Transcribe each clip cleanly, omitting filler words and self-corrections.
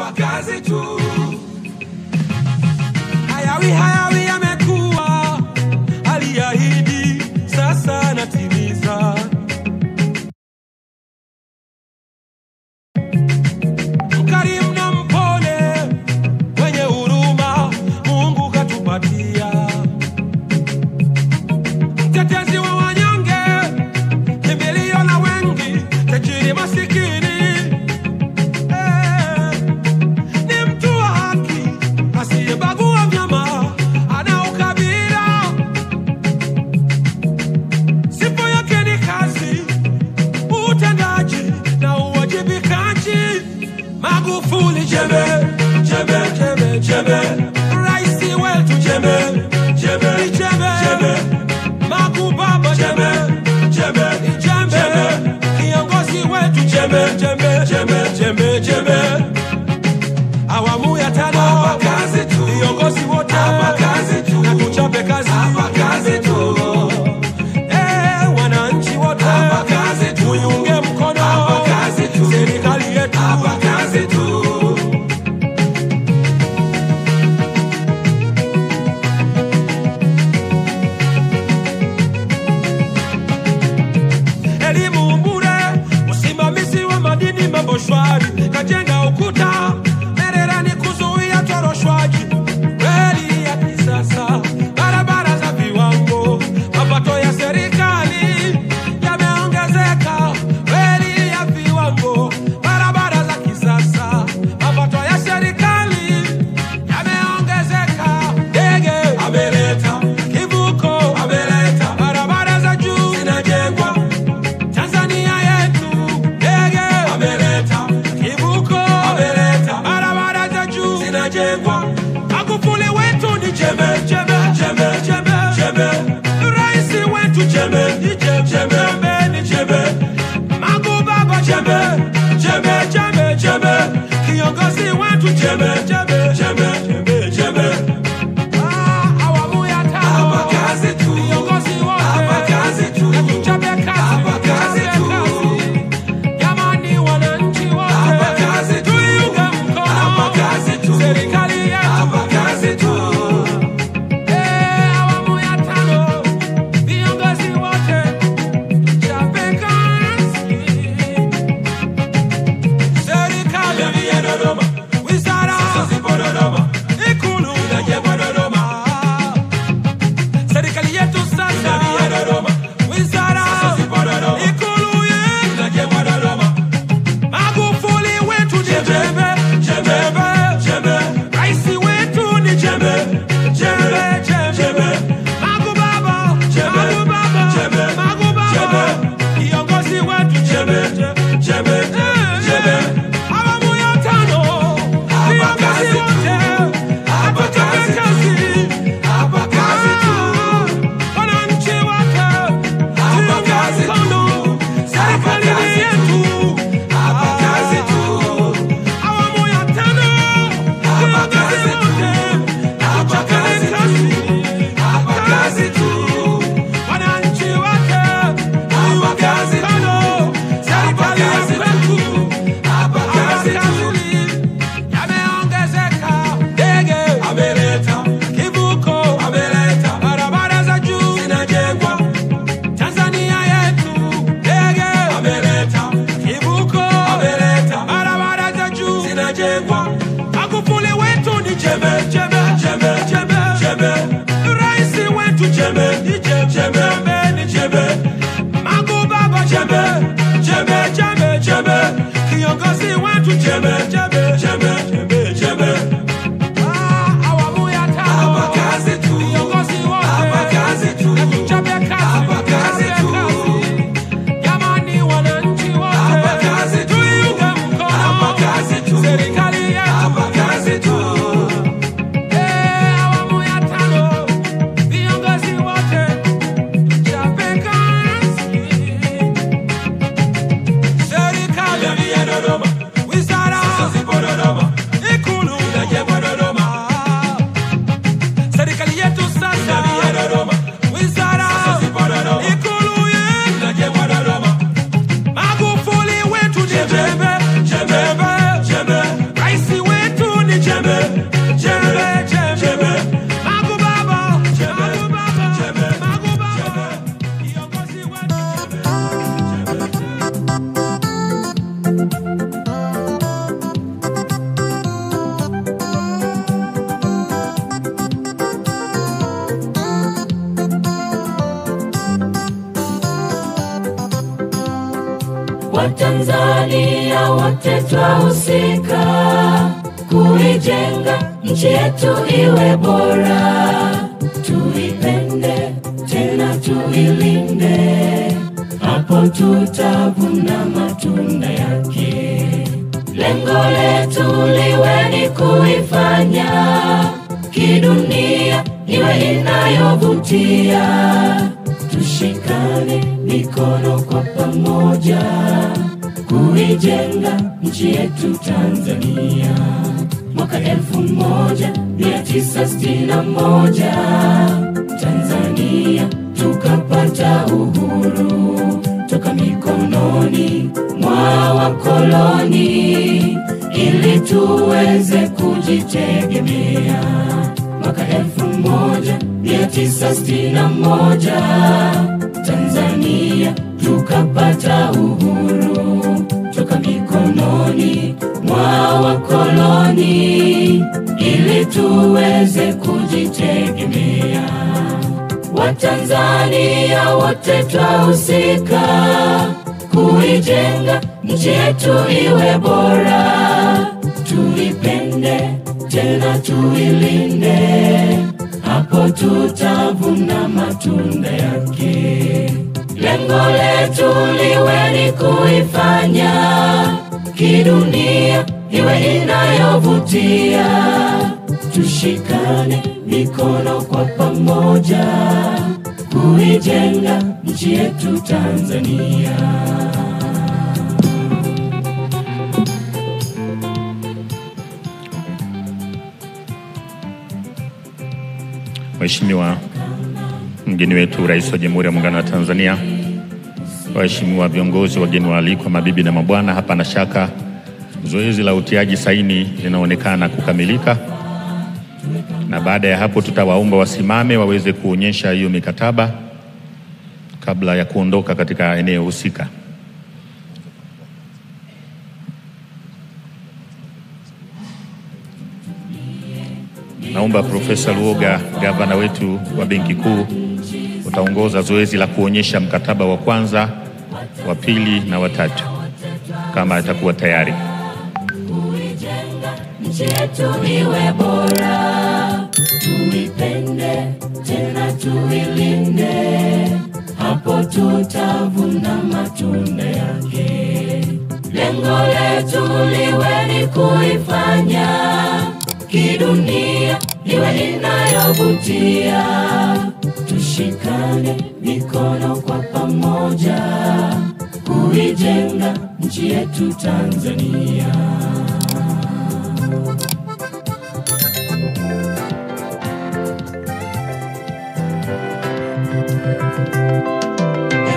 hapa kazi tu. Hayawi yamekuwa, aliahidi sasa natimiza. Mkarimu na mpole, mwenye huruma, Mungu katupatia. Mtetezi wa wanyonge, kimbilio la wengi, tajiri masikini. Ni mtu wa haki, asiyebagua vyama, ana ukabila. Sifa yake ni kazi, utendaji na uwajibikaji. Magufuli jembe, jembe, jembe, jembe. Rais wetu jembe, jembe, jembe, jembe. Magubaba jembe, jembe, jembe. Kiongozi wetu jembe, jembe, jembe, jembe, jembe. Awamu ya tano hapa kazi tu. Viongozi wote hapa kazi tu. Na tuchape kazi hapa kazi tu. Wananchi wote hapa kazi tu. Tuiunge mkono hapa kazi tu. Serikali yetu hapa kazi tu. Elimu bure, usimamizi wa madini mambo shwari. Kajenga ukuta, mererani kuzuia toroshwaji. Reli ya kisasa, barabara za viwango. Mapato ya serikali yameongezeka. Reli ya viwango, barabara za kisasa. Mapato ya serikali yameongezeka. Ndege ameleta, kivuko ameleta. Barabara za juu zinajengwa Tanzania yetu. Ndege ameleta, kivuko ameleta. Barabara za juu zinajengwa. Magufuli wetu ni jembe, jembe, jembe, jembe, jembe. Rais wetu jembe, ni jembe, jembe, ni jembe. Magubaba jembe, jembe, jembe, jembe. Kiongozi wetu jembe, jembe, jembe, jembe, jembe. Awamu ya tano hapa kazi tu. Viongozi wote hapa kazi tu. Na tuchape kazi hapa kazi tu. Jamani wananchi wote hapa kazi tu. Tuiunge mkono hapa kazi tu. Serikali yetu hapa kazi tu. Awamu ya tano. Viongozi wote tuchape kazi. Serikali ya Dodoma, wizara sasa zipo Dodoma. Ikulu inajengwa Dodoma. Serikali yetu sasa ya Dodoma, wizara sasa zipo Dodoma. Ikulu inajengwa Dodoma. Magufuli wetu ni jembe, jembe, jembe. Rais wetu ni jembe, jembe, jembe. Magubaba, Magubaba, Magubaba. Kiongozi wetu jembe, jembe, jembe. Awamu ya tano, viongozi wote hapa kazi, hapa kazi tu. Wananchi wote hapa kazi tu. Serikali yetu hapa kazi tu. Awamu ya tano, viongozi wote hapa kazi tu. Hapa kazi tu. Wananchi wote hapa kazi tu. Serikali yetu hapa kazi tu. Yameongezeka. Ndege ameleta, kivuko ameleta. Barabara za juu zinajengwa Tanzania yetu. Ndege ameleta, kivuko ameleta. Barabara za juu zinajengwa. Magufuli wetu ni jembe, jembe, jembe, jembe, jembe. Rais wetu jembe, ni jembe, jembe, ni jembe. Magubaba jembe, jembe, jembe, jembe. Kiongozi wetu jembe, jembe, jembe, jembe, jembe. Awamu ya tano hapa kazi tu. Viongozi wote hapa kazi tu. Na tuchape kazi hapa kazi tu. Jamani wananchi wote hapa kazi tu. Tuiunge mkono hapa kazi tu. Serikali yetu hapa kazi tu. Awamu ya tano, viongozi wote tuchape kazi. Serikali ya Dodoma, wizara sasa zipo Dodoma. Watanzania wote twahusika kuijenga nchi yetu iwe bora. Tuipende tena tuilinde, hapo tutavuna matunda yake. Lengo letu liwe ni kuifanya kidunia iwe inayovutia. Tushikane mikono kwa pamoja kuijenga nchi yetu Tanzania. Mwaka 1961 Tanzania tukapata uhuru toka mikononi mwa wakoloni, ili tuweze kujitegemea. Mwaka 1961 Tanzania tukapata uhuru toka mikononi mwa wakoloni, ili tuweze kujitegemea. Watanzania wote twahusika kuijenga nchi yetu iwe bora. Tuipende tena tuilinde, hapo tutavuna matunda yake. Lengo letu liwe ni kuifanya kidunia iwe inayovutia. Tushikane mikono kwa pamoja kuijenga nchi yetu Tanzania. Mheshimiwa mgeni wetu Rais wa Jamhuri ya Muungano wa Tanzania, waheshimiwa viongozi, wageni waalikwa, mabibi na mabwana, hapa na shaka zoezi la utiaji saini linaonekana kukamilika, na baada ya hapo tutawaomba wasimame waweze kuonyesha hiyo mikataba kabla ya kuondoka katika eneo husika. Naomba Profesa Luoga, gavana wetu wa Benki Kuu, utaongoza zoezi la kuonyesha mkataba wa kwanza, wa pili na wa tatu kama atakuwa tayari. Nchi yetu iwe bora, tuipende tena tuilinde, hapo tutavuna matunda yake. Lengo letu liwe ni kuifanya kidunia iwe inayovutia. Tushikane mikono kwa pamoja kuijenga nchi yetu Tanzania.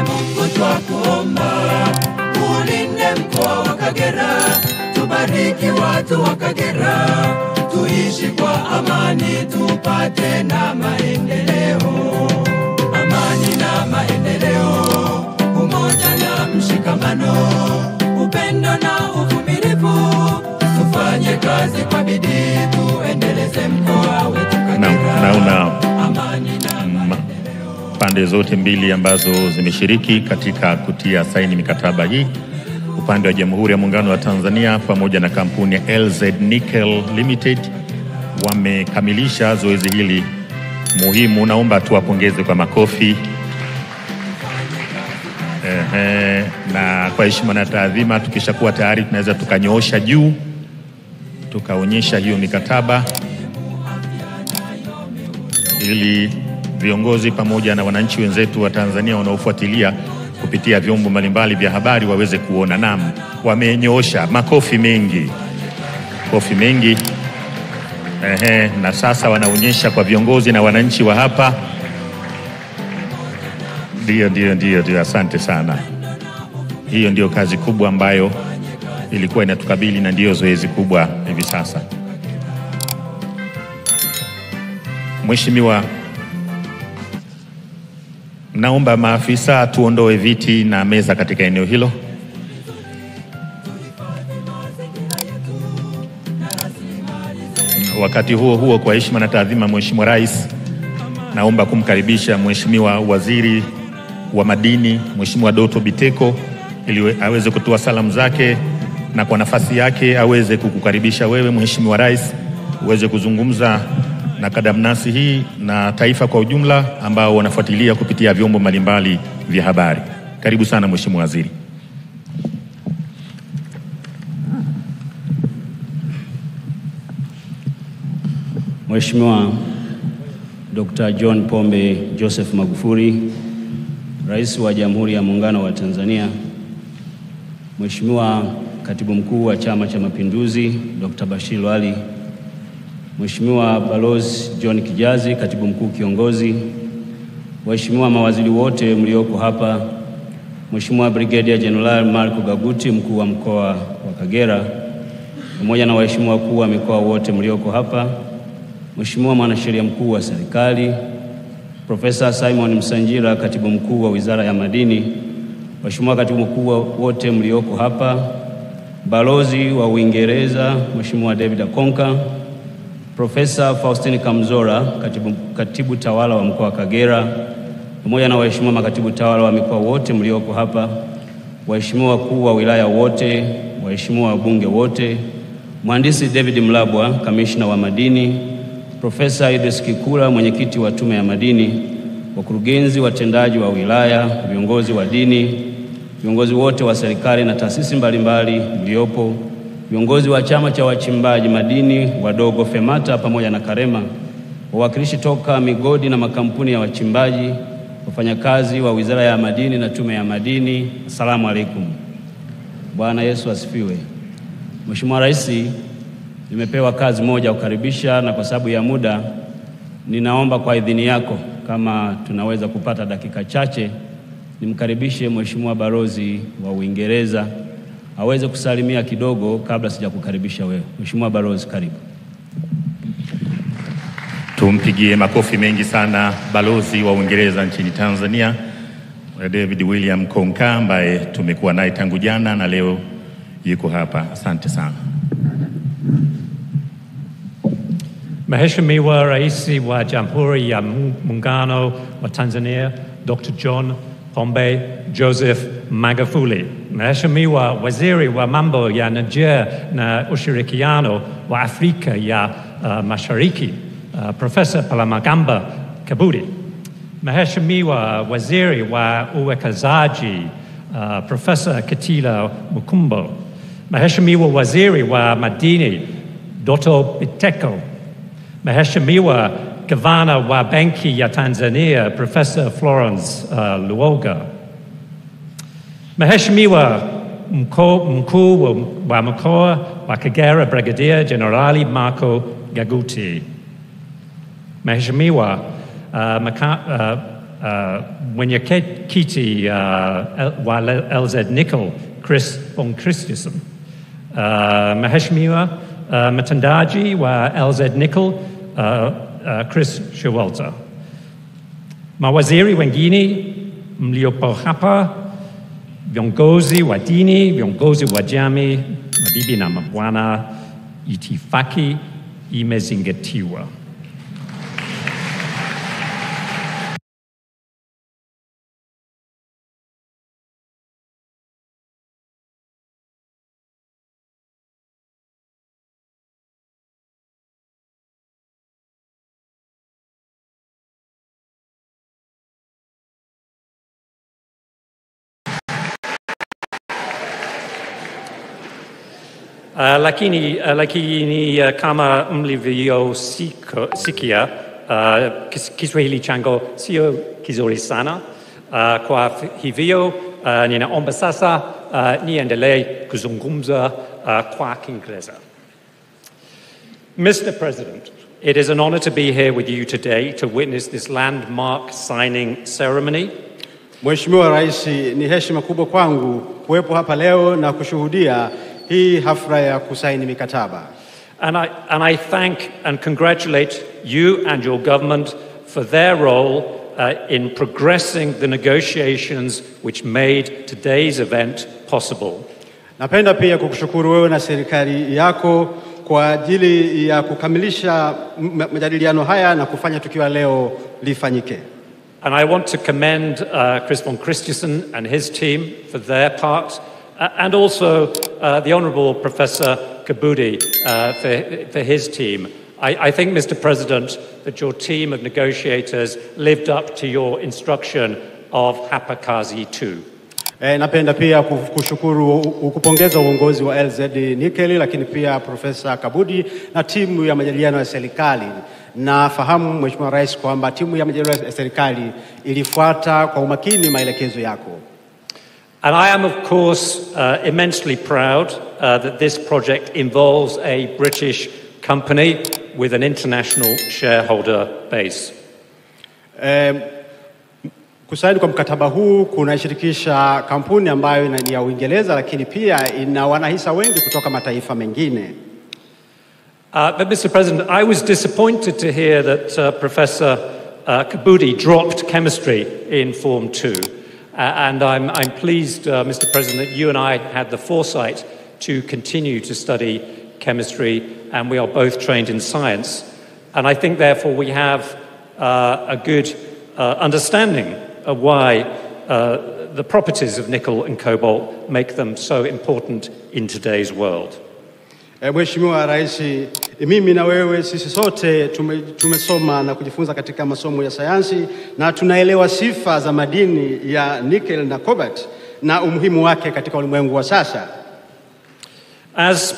Mungu twakuomba ulinde mkoa wa Kagera, tubariki watu wa Kagera, tuishi kwa amani, tupate na maendeleo. Amani na maendeleo, umoja na mshikamano, upendo na uvumilivu, tufanye kazi kwa bidii, tuendeleze mkoa wetu Kagera. Naona amani na pande zote mbili ambazo zimeshiriki katika kutia saini mikataba hii, upande wa Jamhuri ya Muungano wa Tanzania pamoja na kampuni ya LZ Nickel Limited, wamekamilisha zoezi hili muhimu. Naomba tuwapongeze kwa makofi. Na kwa heshima na taadhima, tukishakuwa tayari tunaweza tukanyoosha juu tukaonyesha hiyo mikataba, ili viongozi pamoja na wananchi wenzetu wa Tanzania wanaofuatilia kupitia vyombo mbalimbali vya habari waweze kuona. Naam, wamenyoosha. Makofi mengi, makofi mengi. Na sasa wanaonyesha kwa viongozi na wananchi wa hapa. Ndio, asante sana. Hiyo ndio kazi kubwa ambayo ilikuwa inatukabili na ndio zoezi kubwa hivi sasa. Mheshimiwa, naomba maafisa tuondoe viti na meza katika eneo hilo. Wakati huo kwa heshima na taadhima, Mheshimiwa Rais, naomba kumkaribisha Mheshimiwa Waziri wa Madini, Mheshimiwa Doto Biteko, ili aweze kutoa salamu zake na kwa nafasi yake aweze kukukaribisha wewe Mheshimiwa Rais uweze kuzungumza na kadamnasi hii na taifa kwa ujumla ambao wanafuatilia kupitia vyombo mbalimbali vya habari. Karibu sana Mheshimiwa Waziri. Mheshimiwa Dr. John Pombe Joseph Magufuli, Rais wa Jamhuri ya Muungano wa Tanzania, Mheshimiwa Katibu Mkuu wa Chama cha Mapinduzi Dr. Bashir Ali, Mheshimiwa Balozi John Kijazi, Katibu Mkuu Kiongozi, Waheshimiwa mawaziri wote mlioko hapa, Mheshimiwa Brigadier General Marco Gaguti, Mkuu wa Mkoa wa Kagera, pamoja na waheshimiwa wakuu wa mikoa wote mlioko hapa, Mheshimiwa Mwanasheria Mkuu wa Serikali, Profesa Simon Msanjira, Katibu Mkuu wa Wizara ya Madini, Mheshimiwa Katibu Mkuu wote mlioko hapa, Balozi wa Uingereza Mheshimiwa David Akonka, Profesa Faustine Kamzora, Katibu Tawala wa Mkoa wa Kagera, pamoja na waheshimiwa makatibu tawala wa mikoa wote mlioko hapa, waheshimiwa wakuu wa wilaya wote, waheshimiwa wabunge wote, Mhandisi David Mlabwa, Kamishna wa Madini, Profesa Idris Kikula, Mwenyekiti wa Tume ya Madini, wakurugenzi watendaji wa wilaya, viongozi wa dini, viongozi wote wa serikali na taasisi mbalimbali mliopo, viongozi wa Chama cha Wachimbaji Madini wadogo FEMATA pamoja na Karema, wawakilishi toka migodi na makampuni ya wachimbaji, wafanyakazi wa Wizara ya Madini na Tume ya Madini, asalamu alaykum. Bwana Yesu asifiwe. Mheshimiwa Rais, nimepewa kazi moja kukaribisha, na kwa sababu ya muda ninaomba kwa idhini yako kama tunaweza kupata dakika chache nimkaribishe Mheshimiwa Balozi wa Uingereza aweze kusalimia kidogo kabla sijakukaribisha wewe. Mheshimiwa Balozi, karibu. Tumpigie makofi mengi sana Balozi wa Uingereza nchini Tanzania, David William Konka, ambaye tumekuwa naye tangu jana na leo yuko hapa. Asante sana. Mheshimiwa Rais wa Jamhuri ya Muungano wa Tanzania Dr. John Pombe Joseph Magufuli, Mheshimiwa Waziri wa Mambo ya Nje na Ushirikiano wa Afrika ya Mashariki Profesa Palamagamba Kabudi, Mheshimiwa Waziri wa Uwekezaji Profesa Kitila Mukumbo, Mheshimiwa Waziri wa Madini Dr. Biteko, Mheshimiwa Gavana wa Benki ya Tanzania Profesa Florence Luoga, Mheshimiwa Mkuu wa Mkoa wa Kagera Brigadier Generali Marco Gaguti, Mheshimiwa Mwenyekiti wa LZ Nickel Chris von Christensen, Mheshimiwa mtendaji wa LZ Nickel Chris Showalter, mawaziri wengine mliopo hapa, viongozi wa dini, viongozi wa jamii, mabibi na mabwana, itifaki imezingatiwa. Lakini kama mlivyosikia Kiswahili changu sio kizuri sana, kwa hivyo ninaomba sasa niendelee kuzungumza kwa Kiingereza. Mr. President, it is an honor to be here with you today to witness this landmark signing ceremony. Mheshimiwa Rais, ni heshima kubwa kwangu kuwepo hapa leo na kushuhudia hii hafla ya kusaini mikataba. And I thank and congratulate you and your government for their role in progressing the negotiations which made today's event possible. Napenda pia kukushukuru wewe na serikali yako kwa ajili ya kukamilisha majadiliano haya na kufanya tukio leo lifanyike. And I want to commend Chris von Christensen and his team for their part, and also the Honourable Professor Kabudi for his team. I think, Mr. President, that your team of negotiators lived up to your instruction of hapa kazi tu. Napenda pia kupongeza uongozi wa LZ Nickel, lakini pia Profesa Kabudi na timu ya majadiliano ya serikali. Nafahamu Mheshimiwa Rais kwamba timu ya majadiliano ya serikali ilifuata kwa umakini maelekezo yako. And I am, of course, immensely proud that this project involves a British company with an international shareholder base. Kusaini kwa mkataba huu kunashirikisha kampuni ambayo ni ya Uingereza, lakini pia ina wanahisa wengi kutoka mataifa mengine. But Mr. President, I was disappointed to hear that Professor Kabudi dropped chemistry in Form 2. And I'm pleased, Mr. President, that you and I had the foresight to continue to study chemistry, and we are both trained in science. And I think, therefore, we have a good understanding of why the properties of nickel and cobalt make them so important in today's world. Mheshimiwa Rais, mimi na wewe sisi sote tumesoma na kujifunza katika masomo ya sayansi na tunaelewa sifa za madini ya nickel na cobalt na umuhimu wake katika ulimwengu wa sasa. As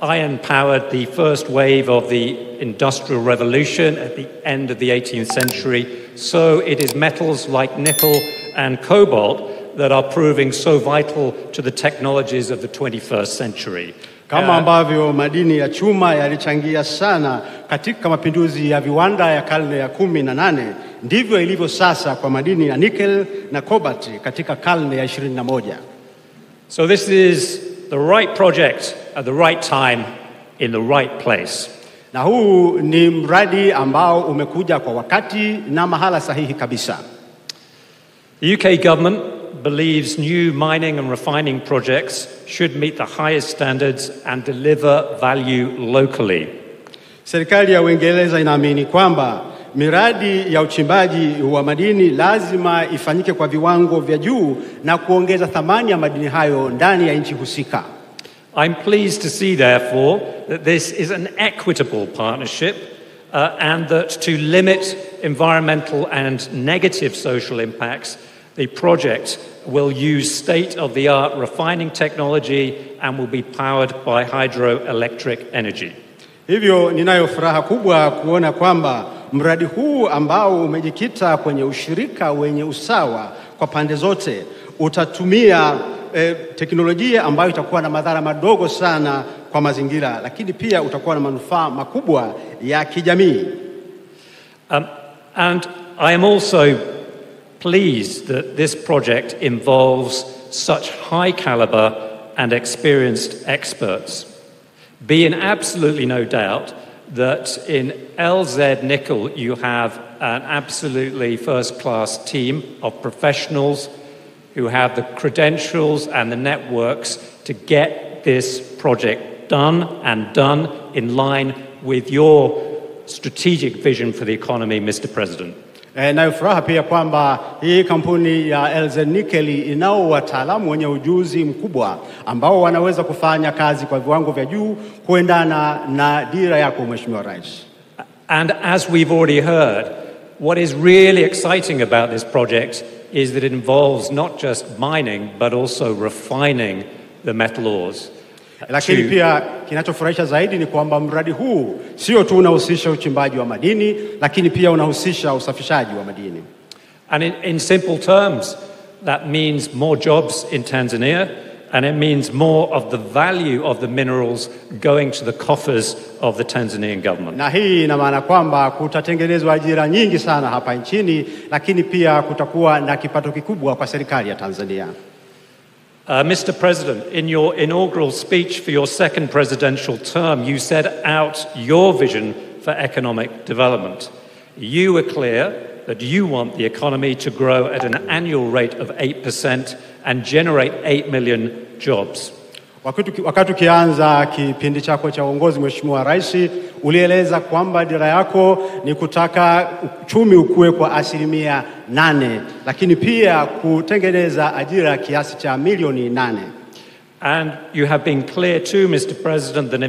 iron powered the first wave of the Industrial Revolution at the end of the 18th century, so it is metals like nickel and cobalt that are proving so vital to the technologies of the 21st century. Kama ambavyo madini ya chuma yalichangia sana katika mapinduzi ya viwanda ya karne ya 18, ndivyo ilivyo sasa kwa madini ya nickel na cobalt katika karne ya 21. So this is the right project at the right time in the right place. Na huu ni mradi ambao umekuja kwa wakati na mahala sahihi kabisa. The UK government believes new mining and refining projects should meet the highest standards and deliver value locally. Serikali ya Uingereza inaamini kwamba miradi ya uchimbaji wa madini lazima ifanyike kwa viwango vya juu na kuongeza thamani ya madini hayo ndani ya nchi husika. I'm pleased to see, therefore, that this is an equitable partnership and that to limit environmental and negative social impacts, the project will use state-of-the-art refining technology and will be powered by hydroelectric energy. Hivyo ninayo furaha kubwa kuona kwamba mradi huu ambao umejikita kwenye ushirika wenye usawa kwa pande zote utatumia teknolojia ambayo itakuwa na madhara madogo sana kwa mazingira, lakini pia utakuwa na manufaa makubwa ya kijamii. And I am also pleased that this project involves such high caliber and experienced experts. Be in absolutely no doubt that in LZ Nickel you have an absolutely first-class team of professionals who have the credentials and the networks to get this project done and done in line with your strategic vision for the economy, Mr. President. Na furaha pia kwamba hii kampuni ya LZ Nickel inao wataalamu wenye ujuzi mkubwa ambao wanaweza kufanya kazi kwa viwango vya juu kuendana na dira yako Mheshimiwa Rais. And as we've already heard, what is really exciting about this project is that it involves not just mining but also refining the metal ores. Lakini pia kinachofurahisha zaidi ni kwamba mradi huu sio tu unahusisha uchimbaji wa madini, lakini pia unahusisha usafishaji wa madini. And in simple terms, that means more jobs in Tanzania, and it means more of the value of the minerals going to the coffers of the Tanzanian government. Na hii ina maana kwamba kutatengenezwa ajira nyingi sana hapa nchini, lakini pia kutakuwa na kipato kikubwa kwa serikali ya Tanzania. Mr. President, in your inaugural speech for your second presidential term, you set out your vision for economic development. You were clear that you want the economy to grow at an annual rate of 8% and generate 8 million jobs. Wakati ukianza kipindi chako cha uongozi, Mheshimiwa Rais, ulieleza kwamba dira yako ni kutaka uchumi ukue kwa 8%, lakini pia kutengeneza ajira kiasi cha milioni 8. And you have been clear too, Mr. President, that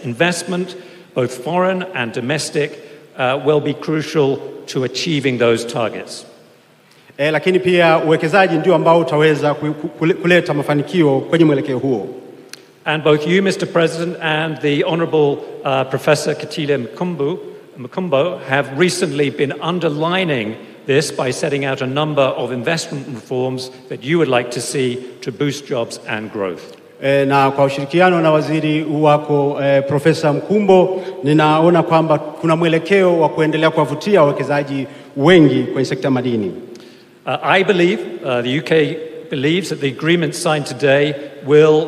investment, both foreign and domestic, will be crucial to achieving those targets. Lakini pia uwekezaji ndio ambao utaweza kuleta mafanikio kwenye mwelekeo huo. And both you, Mr. President, and the Honourable Professor Kitile Mkumbo have recently been underlining this by setting out a number of investment reforms that you would like to see to boost jobs and growth. Na kwa ushirikiano na waziri wako Profesa Mkumbo, ninaona kwamba kuna mwelekeo wa kuendelea kuwavutia wawekezaji wengi kwenye sekta madini. I believe, the UK believes that the agreement signed today will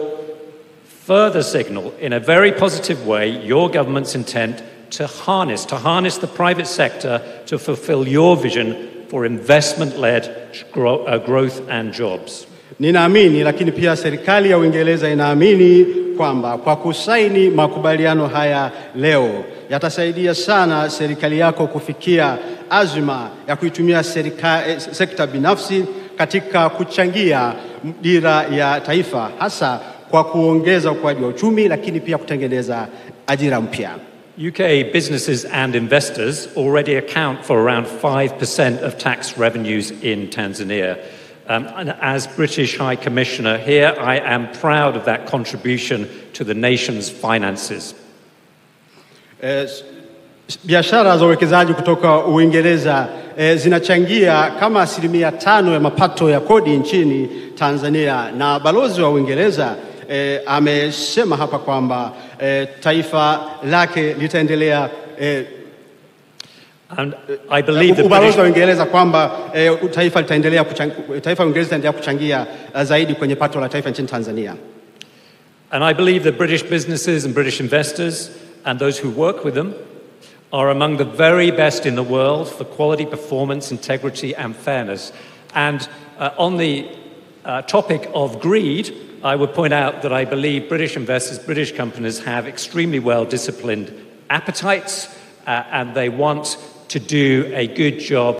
further signal in a very positive way your government's intent to harness the private sector to fulfill your vision for investment-led growth and jobs. Ninaamini, lakini pia serikali ya Uingereza inaamini kwamba kwa kusaini makubaliano haya leo yatasaidia sana serikali yako kufikia azma ya kuitumia sekta binafsi katika kuchangia dira ya taifa, hasa kwa kuongeza ukuaji wa uchumi, lakini pia kutengeneza ajira mpya. UK businesses and investors already account for around 5% of tax revenues in Tanzania. And as British High Commissioner here, I am proud of that contribution to the nation's finances. Biashara za uwekezaji kutoka Uingereza zinachangia kama 5% ya mapato ya kodi nchini Tanzania, na balozi wa Uingereza amesema hapa kwamba taifa lake litaendelea and I believe that ubalozi wa Uingereza kwamba taifa litaendelea kuchangia zaidi kwenye pato la taifa nchini Tanzania. And I believe that British businesses and British investors and those who work with them are among the very best in the world for quality, performance, integrity and fairness. And on the topic of greed, I would point out that I believe British investors, British companies have extremely well-disciplined appetites and they want to do a good job